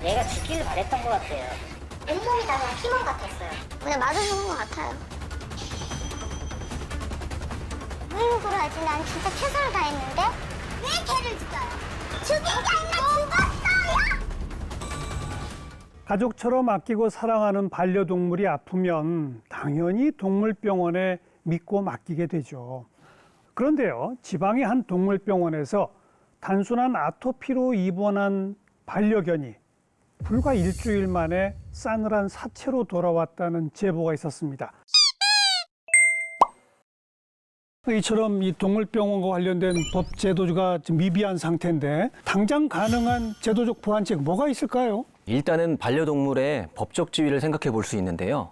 얘가 죽기를 바랬던 것 같아요. 온몸이 다 그냥 피멍 같았어요. 그냥 맞아 죽은 것 같아요. 왜 욕을 하지? 난 진짜 최선을 다했는데 왜 걔를 죽여요? 죽인 게 아니라 죽었어요! 가족처럼 아끼고 사랑하는 반려동물이 아프면 당연히 동물병원에 믿고 맡기게 되죠. 그런데요, 지방의 한 동물병원에서 단순한 아토피로 입원한 반려견이 불과 일주일 만에 싸늘한 사체로 돌아왔다는 제보가 있었습니다. 이처럼 이 동물병원과 관련된 법 제도가 좀 미비한 상태인데 당장 가능한 제도적 보완책 뭐가 있을까요? 일단은 반려동물의 법적 지위를 생각해 볼 수 있는데요.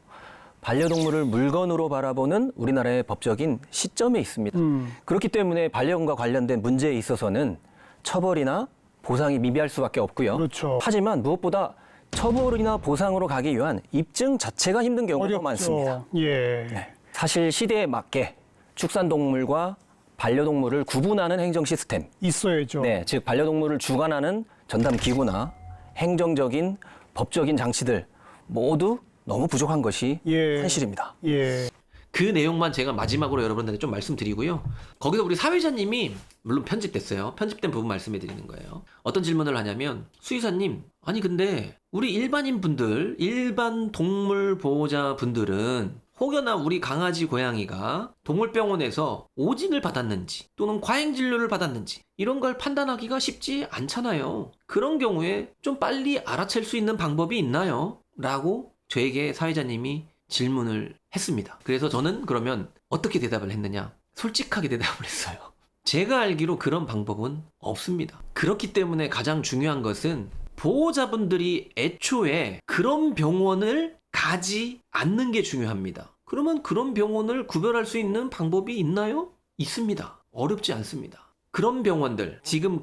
반려동물을 물건으로 바라보는 우리나라의 법적인 시점에 있습니다. 그렇기 때문에 반려견과 관련된 문제에 있어서는 처벌이나 보상이 미비할 수밖에 없고요. 그렇죠. 하지만 무엇보다 처벌이나 보상으로 가기 위한 입증 자체가 힘든 경우가 어렵죠. 많습니다. 예. 네. 사실 시대에 맞게 축산동물과 반려동물을 구분하는 행정 시스템, 있어야죠. 네, 즉 반려동물을 주관하는 전담 기구나 행정적인 법적인 장치들 모두 너무 부족한 것이 예. 현실입니다. 예. 그 내용만 제가 마지막으로 여러분들한테 좀 말씀드리고요. 거기서 우리 사회자님이 물론 편집됐어요. 편집된 부분 말씀해 드리는 거예요. 어떤 질문을 하냐면 수의사님, 아니 근데 우리 일반인 분들, 일반 동물 보호자 분들은 혹여나 우리 강아지 고양이가 동물병원에서 오진을 받았는지 또는 과잉진료를 받았는지 이런 걸 판단하기가 쉽지 않잖아요. 그런 경우에 좀 빨리 알아챌 수 있는 방법이 있나요? 라고 저에게 사회자님이 질문을 했습니다. 그래서 저는 그러면 어떻게 대답을 했느냐? 솔직하게 대답을 했어요. 제가 알기로 그런 방법은 없습니다. 그렇기 때문에 가장 중요한 것은 보호자분들이 애초에 그런 병원을 가지 않는 게 중요합니다. 그러면 그런 병원을 구별할 수 있는 방법이 있나요? 있습니다. 어렵지 않습니다. 그런 병원들, 지금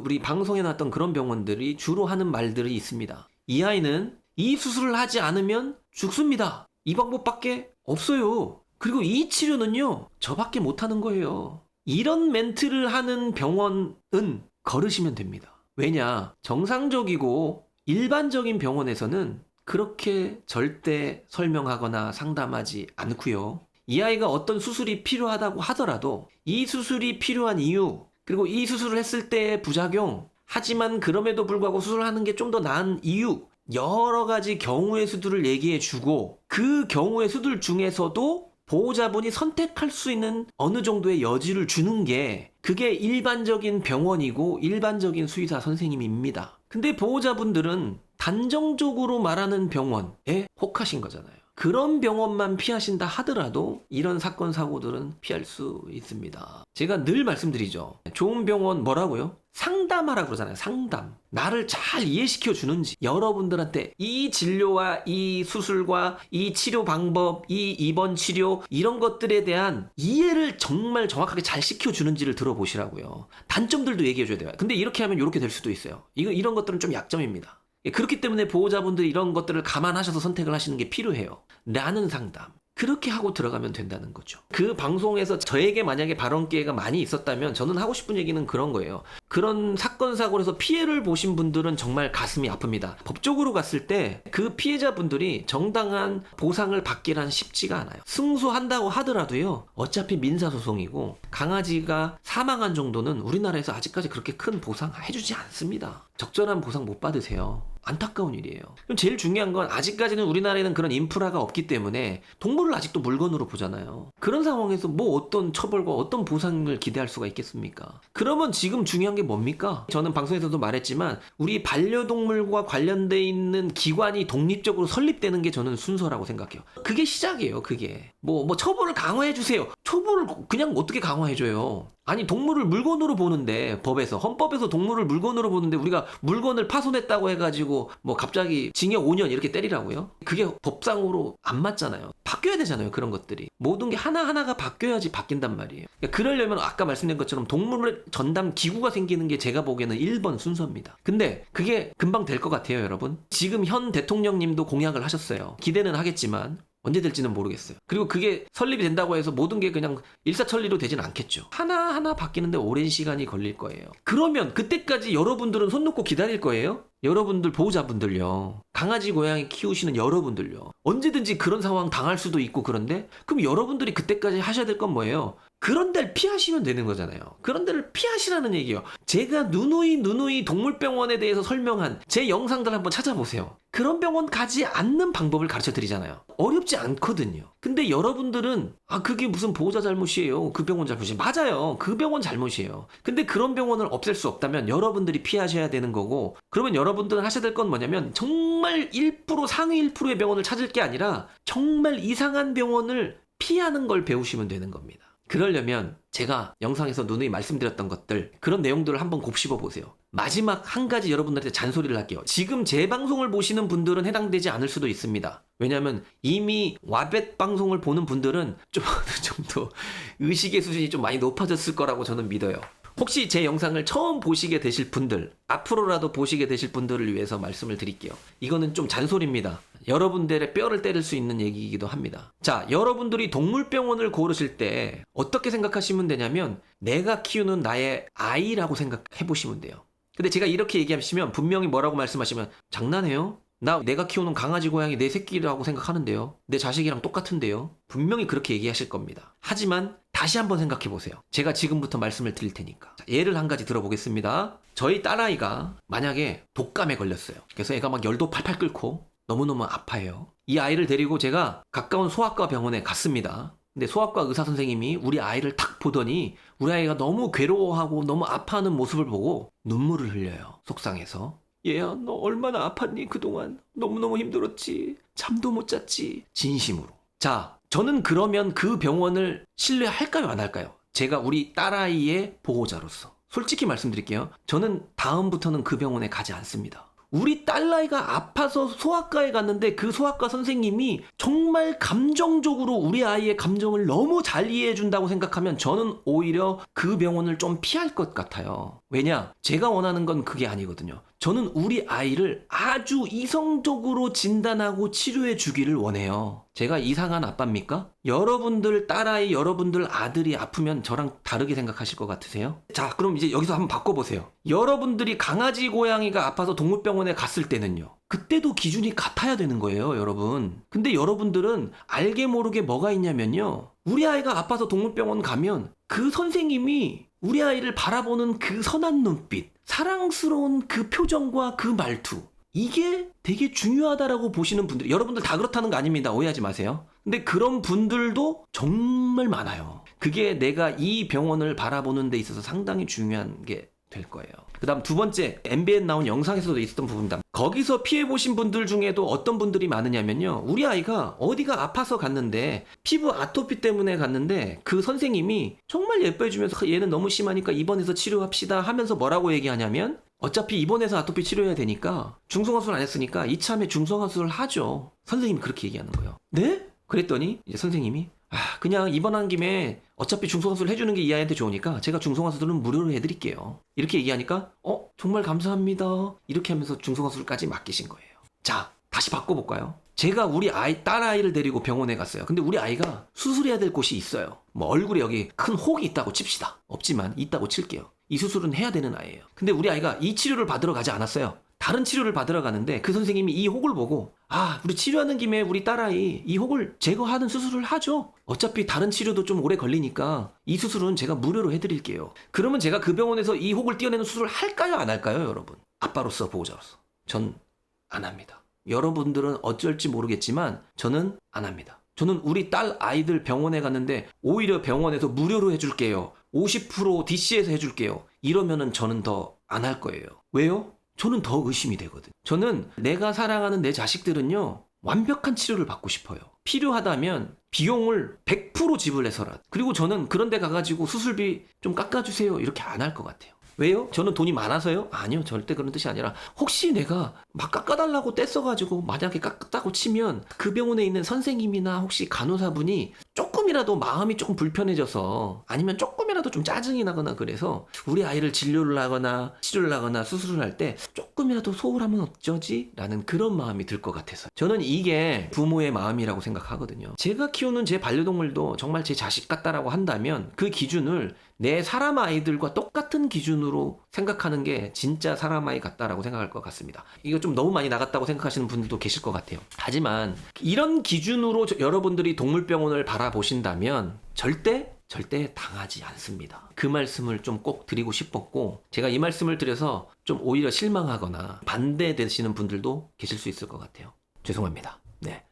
우리 방송에 나왔던 그런 병원들이 주로 하는 말들이 있습니다. 이 아이는 이 수술을 하지 않으면 죽습니다. 이 방법밖에 없어요. 그리고 이 치료는요, 저밖에 못하는 거예요. 이런 멘트를 하는 병원은 걸으시면 됩니다. 왜냐, 정상적이고 일반적인 병원에서는 그렇게 절대 설명하거나 상담하지 않고요. 이 아이가 어떤 수술이 필요하다고 하더라도 이 수술이 필요한 이유, 그리고 이 수술을 했을 때의 부작용, 하지만 그럼에도 불구하고 수술하는 게 좀 더 나은 이유, 여러 가지 경우의 수들을 얘기해 주고 그 경우의 수들 중에서도 보호자분이 선택할 수 있는 어느 정도의 여지를 주는 게 그게 일반적인 병원이고 일반적인 수의사 선생님입니다. 근데 보호자분들은 단정적으로 말하는 병원에 혹하신 거잖아요. 그런 병원만 피하신다 하더라도 이런 사건 사고들은 피할 수 있습니다. 제가 늘 말씀드리죠. 좋은 병원 뭐라고요? 상담하라 그러잖아요. 상담. 나를 잘 이해시켜 주는지, 여러분들한테 이 진료와 이 수술과 이 치료 방법, 이 입원 치료 이런 것들에 대한 이해를 정말 정확하게 잘 시켜 주는지를 들어보시라고요. 단점들도 얘기해 줘야 돼요. 근데 이렇게 하면 이렇게 될 수도 있어요. 이런 것들은 좀 약점입니다. 그렇기 때문에 보호자분들이 이런 것들을 감안하셔서 선택을 하시는 게 필요해요. 나는 상담. 그렇게 하고 들어가면 된다는 거죠. 그 방송에서 저에게 만약에 발언 기회가 많이 있었다면 저는 하고 싶은 얘기는 그런 거예요. 그런 사건 사고에서 피해를 보신 분들은 정말 가슴이 아픕니다. 법적으로 갔을 때 그 피해자분들이 정당한 보상을 받기란 쉽지가 않아요. 승소한다고 하더라도요, 어차피 민사소송이고 강아지가 사망한 정도는 우리나라에서 아직까지 그렇게 큰 보상 해주지 않습니다. 적절한 보상 못 받으세요. 안타까운 일이에요. 그럼 제일 중요한 건 아직까지는 우리나라에는 그런 인프라가 없기 때문에 동물을 아직도 물건으로 보잖아요. 그런 상황에서 뭐 어떤 처벌과 어떤 보상을 기대할 수가 있겠습니까? 그러면 지금 중요한 게 뭡니까? 저는 방송에서도 말했지만 우리 반려동물과 관련돼 있는 기관이 독립적으로 설립되는 게 저는 순서라고 생각해요. 그게 시작이에요. 그게 뭐 처벌을 강화해 주세요. 처벌을 그냥 어떻게 강화해줘요? 아니, 동물을 물건으로 보는데, 헌법에서 동물을 물건으로 보는데 우리가 물건을 파손했다고 해가지고 뭐 갑자기 징역 5년 이렇게 때리라고요? 그게 법상으로 안 맞잖아요. 바뀌어야 되잖아요. 그런 것들이 모든 게 하나하나가 바뀌어야지 바뀐단 말이에요. 그러려면 아까 말씀드린 것처럼 동물을 전담 기구가 생기는 게 제가 보기에는 1번 순서입니다. 근데 그게 금방 될 것 같아요. 여러분, 지금 현 대통령님도 공약을 하셨어요. 기대는 하겠지만 언제 될지는 모르겠어요. 그리고 그게 설립이 된다고 해서 모든 게 그냥 일사천리로 되진 않겠죠. 하나하나 바뀌는데 오랜 시간이 걸릴 거예요. 그러면 그때까지 여러분들은 손 놓고 기다릴 거예요? 여러분들 보호자분들요. 강아지 고양이 키우시는 여러분들요. 언제든지 그런 상황 당할 수도 있고 그런데 그럼 여러분들이 그때까지 하셔야 될 건 뭐예요? 그런 데를 피하시면 되는 거잖아요. 그런 데를 피하시라는 얘기예요. 제가 누누이 동물병원에 대해서 설명한 제 영상들 한번 찾아보세요. 그런 병원 가지 않는 방법을 가르쳐 드리잖아요. 어렵지 않거든요. 근데 여러분들은 그게 무슨 보호자 잘못이에요. 그 병원 잘못이에요. 맞아요. 그 병원 잘못이에요. 근데 그런 병원을 없앨 수 없다면 여러분들이 피하셔야 되는 거고, 그러면 여러분들은 하셔야 될 건 뭐냐면 정말 1% 상위 1%의 병원을 찾을 게 아니라 정말 이상한 병원을 피하는 걸 배우시면 되는 겁니다. 그러려면 제가 영상에서 누누이 말씀드렸던 것들, 그런 내용들을 한번 곱씹어 보세요. 마지막 한 가지 여러분들한테 잔소리를 할게요. 지금 제 방송을 보시는 분들은 해당되지 않을 수도 있습니다. 왜냐하면 이미 와벳 방송을 보는 분들은 좀 어느 정도 의식의 수준이 좀 많이 높아졌을 거라고 저는 믿어요. 혹시 제 영상을 처음 보시게 되실 분들, 앞으로라도 보시게 되실 분들을 위해서 말씀을 드릴게요. 이거는 좀 잔소리입니다. 여러분들의 뼈를 때릴 수 있는 얘기이기도 합니다. 자, 여러분들이 동물병원을 고르실 때 어떻게 생각하시면 되냐면 내가 키우는 나의 아이라고 생각해 보시면 돼요. 근데 제가 이렇게 얘기하시면 분명히 뭐라고 말씀하시면 장난해요? 내가 키우는 강아지 고양이 내 새끼라고 생각하는데요. 내 자식이랑 똑같은데요. 분명히 그렇게 얘기하실 겁니다. 하지만 다시 한번 생각해 보세요. 제가 지금부터 말씀을 드릴 테니까. 자, 예를 한 가지 들어보겠습니다. 저희 딸아이가 만약에 독감에 걸렸어요. 그래서 애가 막 열도 팔팔 끓고 너무너무 아파해요. 이 아이를 데리고 제가 가까운 소아과 병원에 갔습니다. 근데 소아과 의사 선생님이 우리 아이를 탁 보더니 우리 아이가 너무 괴로워하고 너무 아파하는 모습을 보고 눈물을 흘려요. 속상해서. 얘야, 너 얼마나 아팠니 그동안? 너무너무 힘들었지. 잠도 못 잤지. 진심으로. 자, 저는 그러면 그 병원을 신뢰할까요, 안 할까요? 제가 우리 딸아이의 보호자로서 솔직히 말씀드릴게요. 저는 다음부터는 그 병원에 가지 않습니다. 우리 딸아이가 아파서 소아과에 갔는데 그 소아과 선생님이 정말 감정적으로 우리 아이의 감정을 너무 잘 이해해 준다고 생각하면 저는 오히려 그 병원을 좀 피할 것 같아요. 왜냐? 제가 원하는 건 그게 아니거든요. 저는 우리 아이를 아주 이성적으로 진단하고 치료해 주기를 원해요. 제가 이상한 아빠입니까? 여러분들 딸아이, 여러분들 아들이 아프면 저랑 다르게 생각하실 것 같으세요? 자, 그럼 이제 여기서 한번 바꿔보세요. 여러분들이 강아지, 고양이가 아파서 동물병원에 갔을 때는요. 그때도 기준이 같아야 되는 거예요, 여러분. 근데 여러분들은 알게 모르게 뭐가 있냐면요. 우리 아이가 아파서 동물병원 가면 그 선생님이 우리 아이를 바라보는 그 선한 눈빛, 사랑스러운 그 표정과 그 말투, 이게 되게 중요하다라고 보시는 분들, 여러분들 다 그렇다는 거 아닙니다. 오해하지 마세요. 근데 그런 분들도 정말 많아요. 그게 내가 이 병원을 바라보는 데 있어서 상당히 중요한 게 될 거예요. 그 다음 두 번째, MBN 나온 영상에서도 있었던 부분입니다. 거기서 피해보신 분들 중에도 어떤 분들이 많으냐면요. 우리 아이가 어디가 아파서 갔는데 피부 아토피 때문에 갔는데 그 선생님이 정말 예뻐해주면서 얘는 너무 심하니까 입원해서 치료합시다 하면서 뭐라고 얘기하냐면 어차피 입원해서 아토피 치료해야 되니까 중성화술 안 했으니까 이참에 중성화술을 하죠. 선생님이 그렇게 얘기하는 거예요. 네? 그랬더니 이제 선생님이 그냥 입원한 김에 어차피 중성화술 해주는 게 이 아이한테 좋으니까 제가 중성화술은 무료로 해드릴게요. 이렇게 얘기하니까 정말 감사합니다. 이렇게 하면서 중성화술까지 맡기신 거예요. 자, 다시 바꿔볼까요? 제가 우리 딸아이를 데리고 병원에 갔어요. 근데 우리 아이가 수술해야 될 곳이 있어요. 뭐 얼굴에 여기 큰 혹이 있다고 칩시다. 없지만 있다고 칠게요. 이 수술은 해야 되는 아이예요. 근데 우리 아이가 이 치료를 받으러 가지 않았어요. 다른 치료를 받으러 가는데 그 선생님이 이 혹을 보고 우리 치료하는 김에 우리 딸아이 이 혹을 제거하는 수술을 하죠. 어차피 다른 치료도 좀 오래 걸리니까 이 수술은 제가 무료로 해드릴게요. 그러면 제가 그 병원에서 이 혹을 떼어내는 수술을 할까요, 안 할까요, 여러분? 아빠로서, 보호자로서. 전 안 합니다. 여러분들은 어쩔지 모르겠지만 저는 안 합니다. 저는 우리 딸 아이들 병원에 갔는데 오히려 병원에서 무료로 해줄게요. 50% DC에서 해줄게요. 이러면은 저는 더 안 할 거예요. 왜요? 저는 더 의심이 되거든. 저는 내가 사랑하는 내 자식들은요, 완벽한 치료를 받고 싶어요. 필요하다면 비용을 100% 지불해서라도. 그리고 저는 그런 데 가가지고 수술비 좀 깎아주세요 이렇게 안 할 것 같아요. 왜요? 저는 돈이 많아서요? 아니요, 절대 그런 뜻이 아니라 혹시 내가 막 깎아달라고 떼써가지고 만약에 깎았다고 치면 그 병원에 있는 선생님이나 혹시 간호사분이 조금 조금이라도 마음이 조금 불편해져서 아니면 조금이라도 좀 짜증이 나거나 그래서 우리 아이를 진료를 하거나 치료를 하거나 수술을 할 때 조금이라도 소홀하면 어쩌지? 라는 그런 마음이 들 것 같아서 저는 이게 부모의 마음이라고 생각하거든요. 제가 키우는 제 반려동물도 정말 제 자식 같다라고 한다면 그 기준을 내 사람 아이들과 똑같은 기준으로 생각하는 게 진짜 사람 아이 같다라고 생각할 것 같습니다. 이거 좀 너무 많이 나갔다고 생각하시는 분들도 계실 것 같아요. 하지만 이런 기준으로 여러분들이 동물병원을 바라보신다면 절대 당하지 않습니다. 그 말씀을 좀 꼭 드리고 싶었고 제가 이 말씀을 드려서 좀 오히려 실망하거나 반대되시는 분들도 계실 수 있을 것 같아요. 죄송합니다. 네.